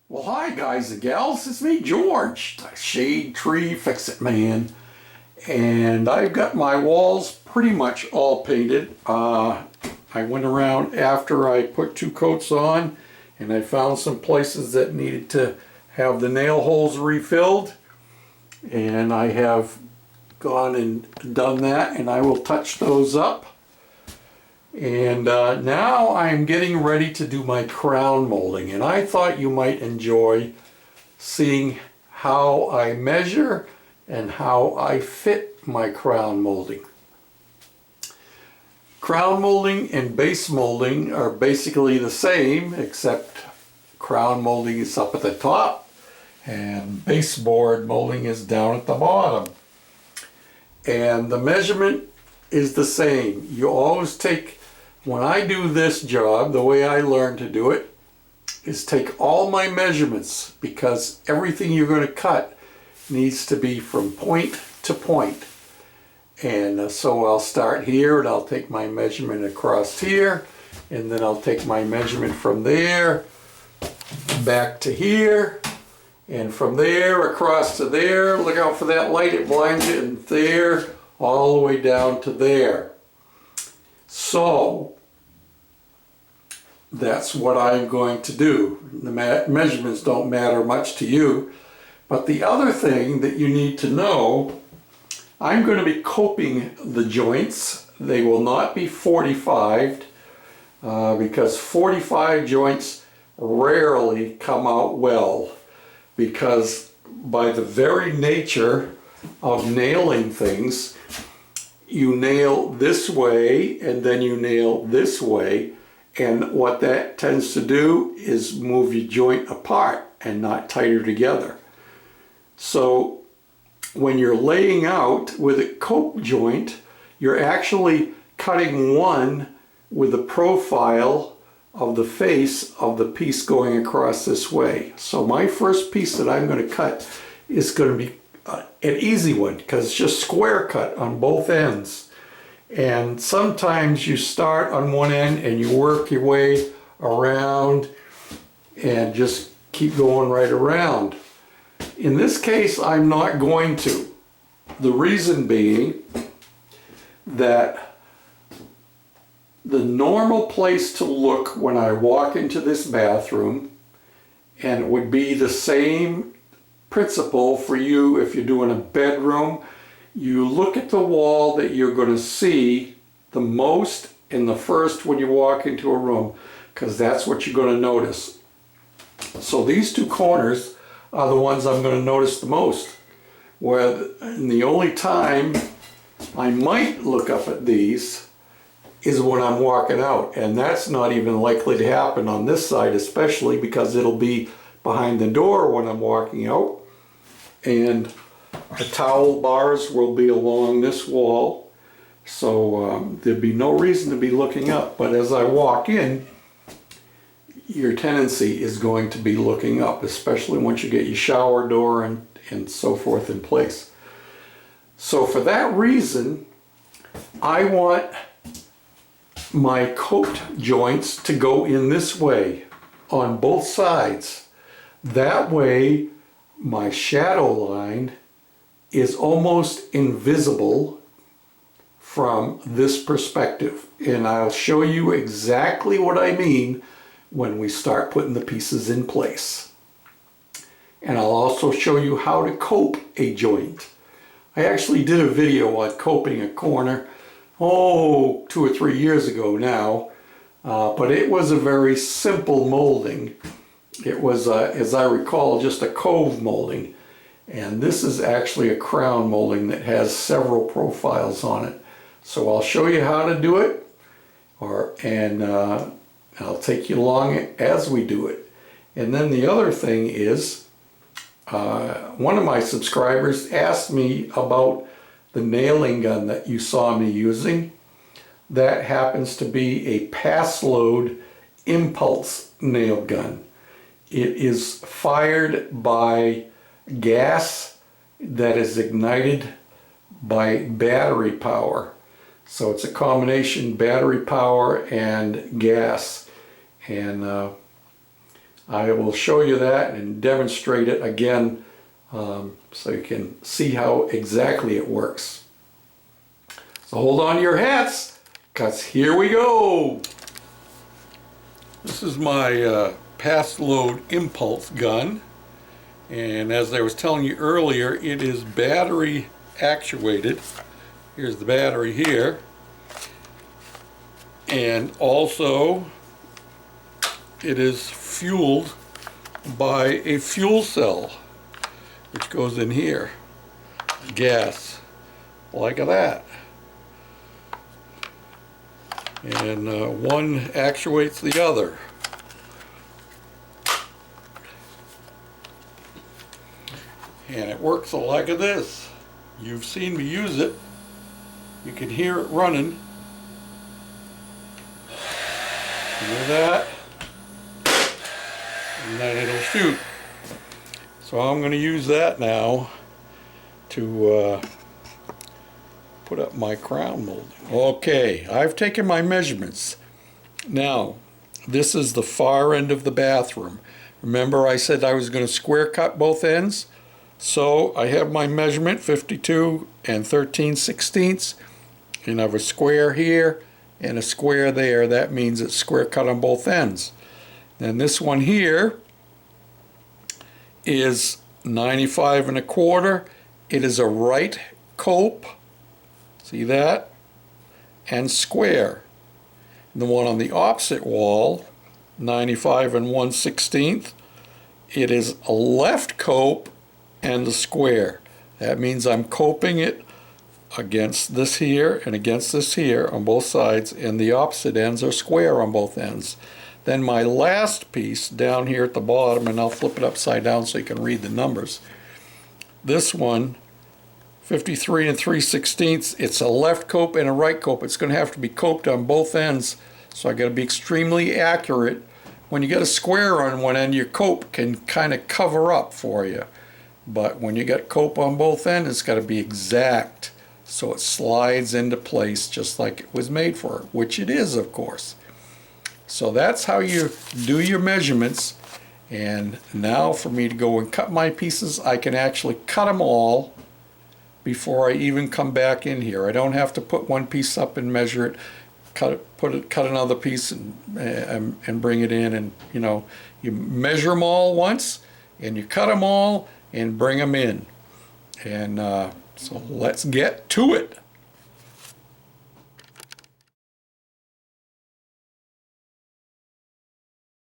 Well, hi guys and gals, it's me, George, the Shade Tree Fix-It Man, and I've got my walls pretty much all painted. I went around after I put 2 coats on, and I found some places that needed to have the nail holes refilled, and I have gone and done that, and I will touch those up. And now I'm getting ready to do my crown molding, and I thought you might enjoy seeing how I measure and how I fit my crown molding. Crown molding and base molding are basically the same, except crown molding is up at the top and baseboard molding is down at the bottom. And the measurement is the same. You always take, when I do this job, the way I learn to do it is take all my measurements, because everything you're going to cut needs to be from point to point. And so I'll start here and I'll take my measurement across here, and then I'll take my measurement from there back to here, and from there across to there. Look out for that light, it blinds you, and there all the way down to there. So that's what I'm going to do. The measurements don't matter much to you, but the other thing that you need to know, I'm going to be coping the joints. They will not be 45'd because 45 joints rarely come out well, because by the very nature of nailing things, you nail this way and then you nail this way, and what that tends to do is move your joint apart and not tighter together. So when you're laying out with a cope joint, you're actually cutting one with the profile of the face of the piece going across this way. So my first piece that I'm going to cut is going to be an easy one, because it's just square cut on both ends. And sometimes you start on one end and you work your way around and just keep going right around. In this case, I'm not going to. The reason being that the normal place to look when I walk into this bathroom, and it would be the same principle for you if you're doing a bedroom, you look at the wall that you're going to see the most in the first when you walk into a room, because that's what you're going to notice. So these 2 corners are the ones I'm going to notice the most. And the only time I might look up at these is when I'm walking out, and that's not even likely to happen on this side, especially because it'll be behind the door when I'm walking out, and our towel bars will be along this wall, so there'd be no reason to be looking up. But as I walk in, your tendency is going to be looking up, especially once you get your shower door and so forth in place. So for that reason, I want my coat joints to go in this way on both sides. That way my shadow line is almost invisible from this perspective. And I'll show you exactly what I mean when we start putting the pieces in place. And I'll also show you how to cope a joint. I actually did a video on coping a corner, 2 or 3 years ago now, but it was a very simple molding. It was, as I recall, just a cove molding. And this is actually a crown molding that has several profiles on it. So I'll show you how to do it, and I'll take you along as we do it. And then the other thing is, one of my subscribers asked me about the nailing gun that you saw me using. That happens to be a pass load impulse nail gun. It is fired by gas that is ignited by battery power. So it's a combination battery power and gas. And I will show you that and demonstrate it again so you can see how exactly it works. So hold on to your hats, because here we go. This is my pass load impulse gun, and as I was telling you earlier, it is battery actuated. Here's the battery here, and also it is fueled by a fuel cell which goes in here, gas like that, and one actuates the other. And it works like this. You've seen me use it. You can hear it running. Hear that? And then it'll shoot. So I'm going to use that now to put up my crown molding. Okay, I've taken my measurements. Now, this is the far end of the bathroom. Remember I said I was going to square cut both ends? So I have my measurement, 52 and 13/16, and I have a square here and a square there. That means it's square cut on both ends. And this one here is 95 1/4. It is a right cope, see that, and square. The one on the opposite wall, 95 1/16, it is a left cope and the square. That means I'm coping it against this here and against this here on both sides, and the opposite ends are square on both ends. Then my last piece down here at the bottom, and I'll flip it upside down so you can read the numbers. This one, 53 3/16, it's a left cope and a right cope. It's going to have to be coped on both ends, so I got to be extremely accurate. When you get a square on one end, your cope can kind of cover up for you. But when you got cope on both ends, it's got to be exact, so it slides into place just like it was made for, which it is, of course. So that's how you do your measurements. And now for me to go and cut my pieces, I can actually cut them all before I even come back in here. I don't have to put one piece up and measure it, cut another piece and bring it in, and you measure them all once and you cut them all and bring them in. And so let's get to it.